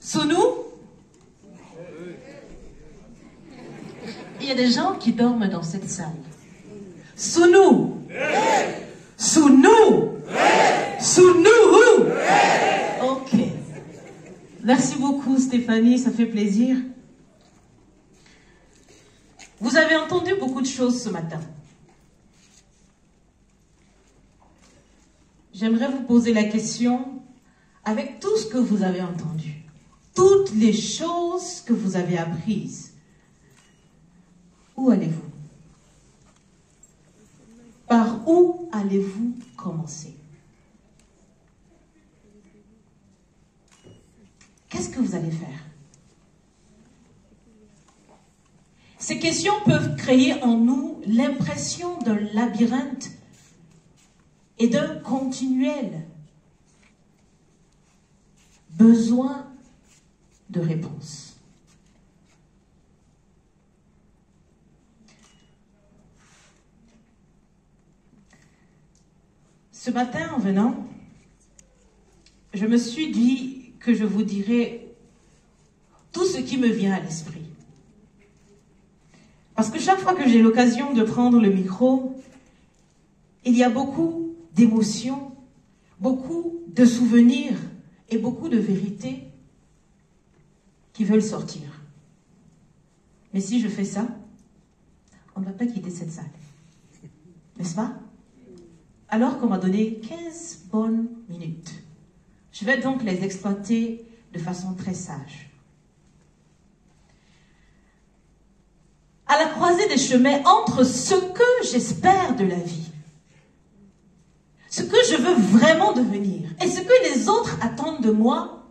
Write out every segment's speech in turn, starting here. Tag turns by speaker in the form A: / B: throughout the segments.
A: Sous nous, il y a des gens qui dorment dans cette salle. Sous nous, sous nous, sous nous. Ok. Merci beaucoup Stéphanie, ça fait plaisir. Vous avez entendu beaucoup de choses ce matin. J'aimerais vous poser la question, avec tout ce que vous avez entendu, toutes les choses que vous avez apprises, où allez-vous? Par où allez-vous commencer? Qu'est-ce que vous allez faire? Ces questions peuvent créer en nous l'impression d'un labyrinthe et d'un continuel besoin de réponse. Ce matin, en venant, je me suis dit que je vous dirai tout ce qui me vient à l'esprit. Parce que chaque fois que j'ai l'occasion de prendre le micro, il y a beaucoup d'émotions, beaucoup de souvenirs et beaucoup de vérités qui veulent sortir. Mais si je fais ça, on ne va pas quitter cette salle. N'est-ce pas? Alors qu'on m'a donné 15 bonnes minutes. Je vais donc les exploiter de façon très sage. À la croisée des chemins entre ce que j'espère de la vie, ce que je veux vraiment devenir et ce que les autres attendent de moi,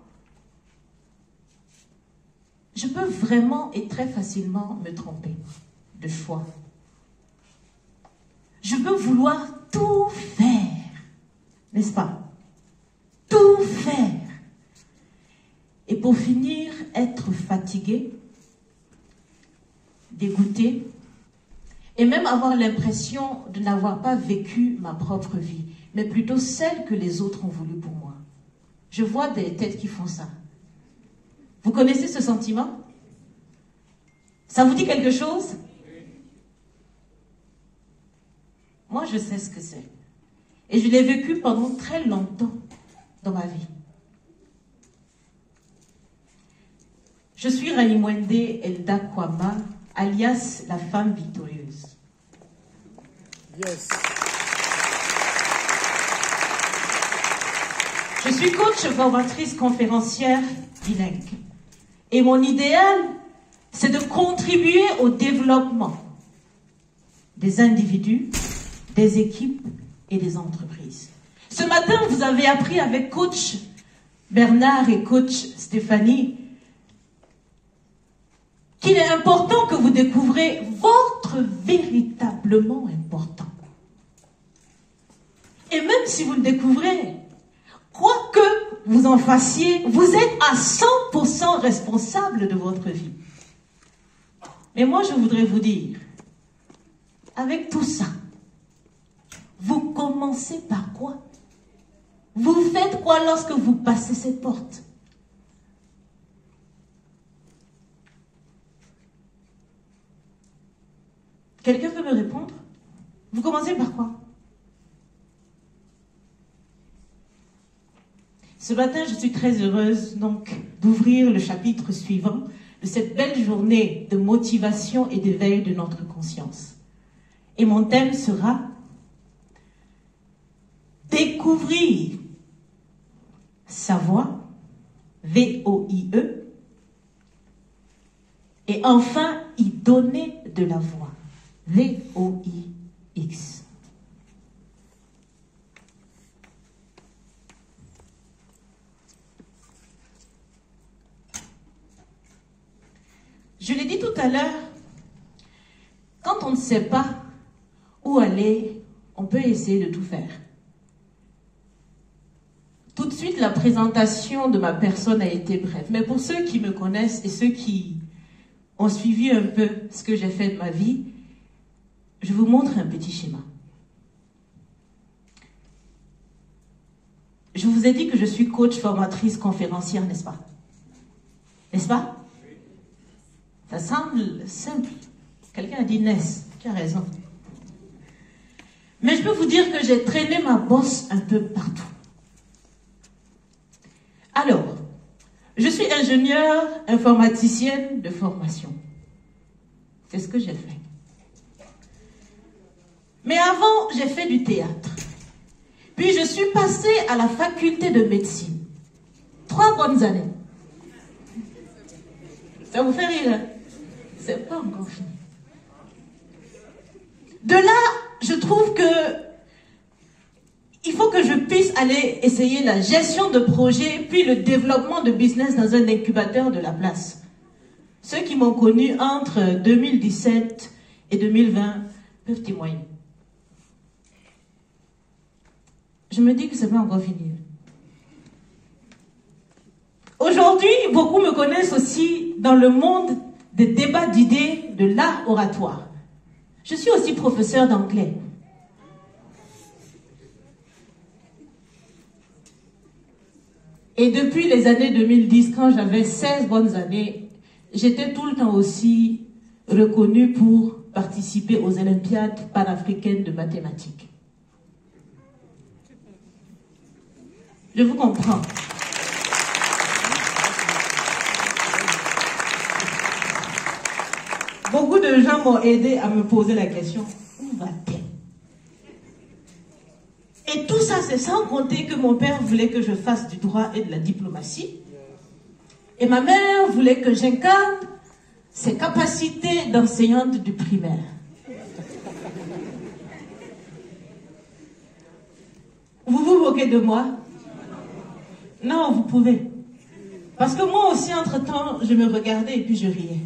A: je peux vraiment et très facilement me tromper de choix. Je peux vouloir tout faire, n'est-ce pas? Tout faire. Et pour finir, être fatigué, dégoûté, et même avoir l'impression de n'avoir pas vécu ma propre vie, mais plutôt celle que les autres ont voulu pour moi. Je vois des têtes qui font ça. Vous connaissez ce sentiment? Ça vous dit quelque chose? Moi, je sais ce que c'est. Et je l'ai vécu pendant très longtemps dans ma vie. Je suis Raimwende Elda Kwama, alias la femme victorieuse.
B: Yes.
A: Je suis coach, formatrice, conférencière bilingue. Et mon idéal, c'est de contribuer au développement des individus, des équipes et des entreprises. Ce matin, vous avez appris avec coach Bernard et coach Stéphanie qu'il est important que vous découvrez votre véritablement important. Et même si vous le découvrez, quoi que vous en fassiez, vous êtes à 100% responsable de votre vie. Mais moi, je voudrais vous dire, avec tout ça, vous commencez par quoi? Vous faites quoi lorsque vous passez cette porte? Quelqu'un peut me répondre? Vous commencez par quoi? Ce matin, je suis très heureuse donc d'ouvrir le chapitre suivant de cette belle journée de motivation et d'éveil de notre conscience. Et mon thème sera découvrir sa voix, V-O-I-E, et enfin y donner de la voix, V-O-I-X. Je l'ai dit tout à l'heure, quand on ne sait pas où aller, on peut essayer de tout faire. Tout de suite, la présentation de ma personne a été brève. Mais pour ceux qui me connaissent et ceux qui ont suivi un peu ce que j'ai fait de ma vie, je vous montre un petit schéma. Je vous ai dit que je suis coach, formatrice, conférencière, n'est-ce pas? N'est-ce pas? Ça semble simple. Quelqu'un a dit Ness, tu as raison. Mais je peux vous dire que j'ai traîné ma bosse un peu partout. Alors, je suis ingénieure informaticienne de formation. C'est ce que j'ai fait. Mais avant, j'ai fait du théâtre. Puis je suis passée à la faculté de médecine. 3 bonnes années. Ça vous fait rire, hein? C'est pas encore fini. De là, je trouve que il faut que je puisse aller essayer la gestion de projet, puis le développement de business dans un incubateur de la place. Ceux qui m'ont connu entre 2017 et 2020 peuvent témoigner. Je me dis que c'est pas encore fini. Aujourd'hui, beaucoup me connaissent aussi dans le monde des débats d'idées de l'art oratoire. Je suis aussi professeur d'anglais. Et depuis les années 2010, quand j'avais 16 bonnes années, j'étais tout le temps aussi reconnue pour participer aux Olympiades panafricaines de mathématiques. Je vous comprends. Beaucoup de gens m'ont aidé à me poser la question, où va-t-elle? Et tout ça, c'est sans compter que mon père voulait que je fasse du droit et de la diplomatie. Et ma mère voulait que j'incarne ses capacités d'enseignante du primaire. Vous vous moquez de moi? Non, vous pouvez. Parce que moi aussi, entre-temps, je me regardais et puis je riais.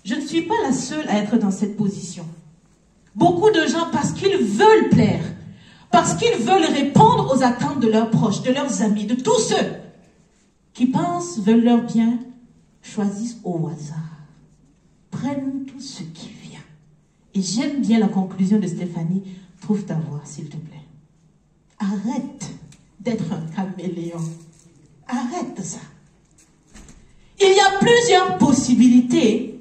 A: Je ne suis pas la seule à être dans cette position. Beaucoup de gens, parce qu'ils veulent plaire, parce qu'ils veulent répondre aux attentes de leurs proches, de leurs amis, de tous ceux qui pensent, veulent leur bien, choisissent au hasard, prennent tout ce qui vient. Et j'aime bien la conclusion de Stéphanie, trouve ta voie, s'il te plaît. Arrête d'être un caméléon. Arrête ça. Il y a plusieurs possibilités.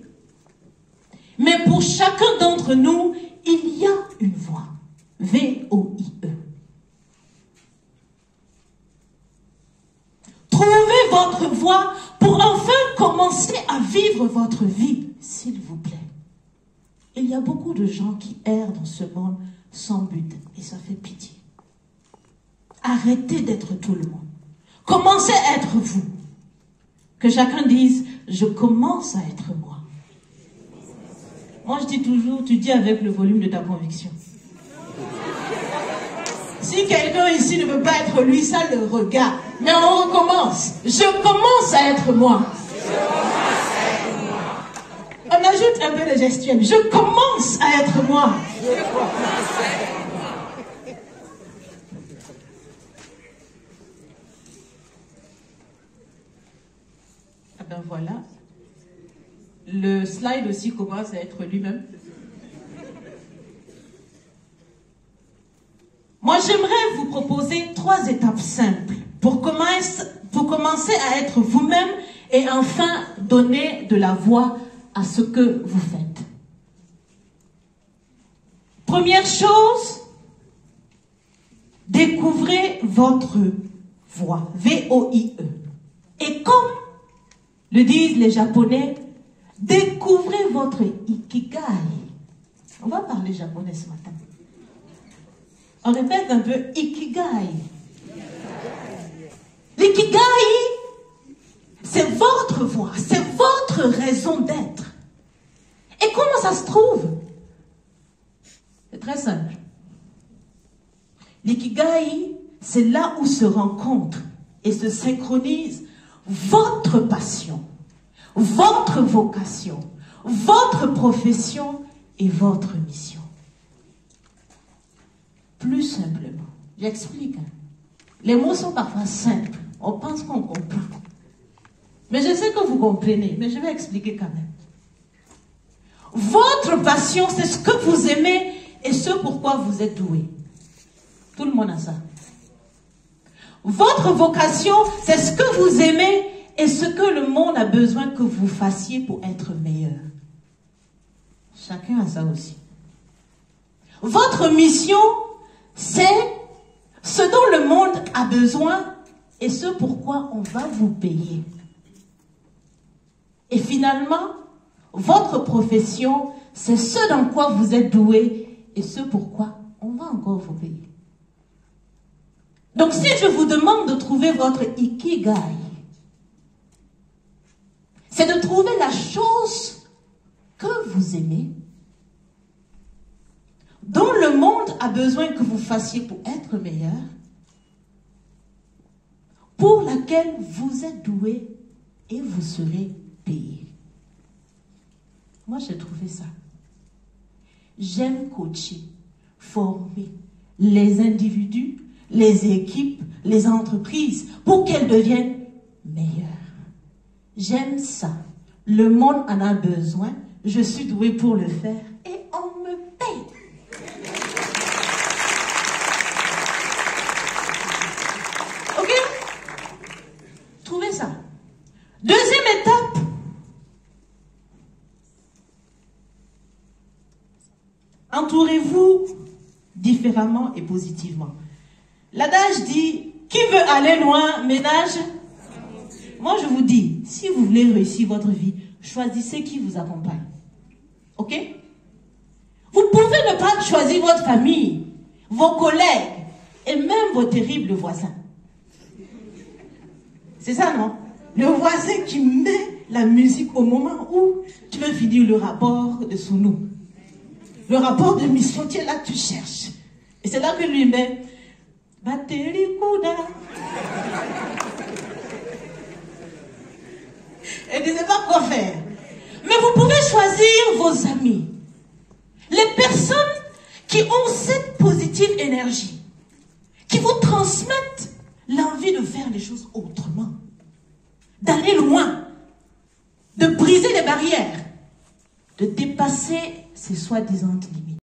A: Mais pour chacun d'entre nous, il y a une voie. V-O-I-E. Trouvez votre voie pour enfin commencer à vivre votre vie, s'il vous plaît. Il y a beaucoup de gens qui errent dans ce monde sans but et ça fait pitié. Arrêtez d'être tout le monde. Commencez à être vous. Que chacun dise, je commence à être moi. Moi, je dis toujours, tu dis avec le volume de ta conviction. Si quelqu'un ici ne veut pas être lui, ça le regarde. Mais on recommence. Je commence à être moi. On ajoute un peu de gestuelle. Je commence à être moi. Ah ben voilà. Le slide aussi commence à être lui-même. Moi, j'aimerais vous proposer 3 étapes simples pour commencer à être vous-même et enfin donner de la voix à ce que vous faites. Première chose, découvrez votre voix, V-O-I-E. Et comme le disent les Japonais, découvrez votre ikigai. On va parler japonais ce matin. On répète un peu ikigai. L'ikigai, c'est votre voix, c'est votre raison d'être. Et comment ça se trouve? C'est très simple. L'ikigai, c'est là où se rencontrent et se synchronisent votre passion, votre vocation, votre profession et votre mission. Plus simplement, j'explique. Les mots sont parfois simples, on pense qu'on comprend. Mais je sais que vous comprenez, mais je vais expliquer quand même. Votre passion, c'est ce que vous aimez et ce pourquoi vous êtes doué. Tout le monde a ça. Votre vocation, c'est ce que vous aimez et ce que le monde a besoin que vous fassiez pour être meilleur. Chacun a ça aussi. Votre mission, c'est ce dont le monde a besoin et ce pourquoi on va vous payer. Et finalement, votre profession, c'est ce dans quoi vous êtes doué et ce pourquoi on va encore vous payer. Donc si je vous demande de trouver votre ikigai, c'est de trouver la chose que vous aimez, dont le monde a besoin que vous fassiez pour être meilleur, pour laquelle vous êtes doué et vous serez payé. Moi, j'ai trouvé ça. J'aime coacher, former les individus, les équipes, les entreprises, pour qu'elles deviennent meilleures. J'aime ça. Le monde en a besoin. Je suis douée pour le faire et on me paye. Ok? Trouvez ça. Deuxième étape. Entourez-vous différemment et positivement. L'adage dit, qui veut aller loin, ménage. Moi, je vous dis, si vous voulez réussir votre vie, choisissez qui vous accompagne. Ok? Vous pouvez ne pas choisir votre famille, vos collègues et même vos terribles voisins. C'est ça, non? Le voisin qui met la musique au moment où tu veux finir le rapport de sous-nous. Le rapport de mission, tu es là, tu cherches. Et c'est là que lui met Batterie Kouda. Elle ne sait pas quoi faire. Mais vous pouvez choisir vos amis. Les personnes qui ont cette positive énergie, qui vous transmettent l'envie de faire les choses autrement, d'aller loin, de briser les barrières, de dépasser ces soi-disant limites.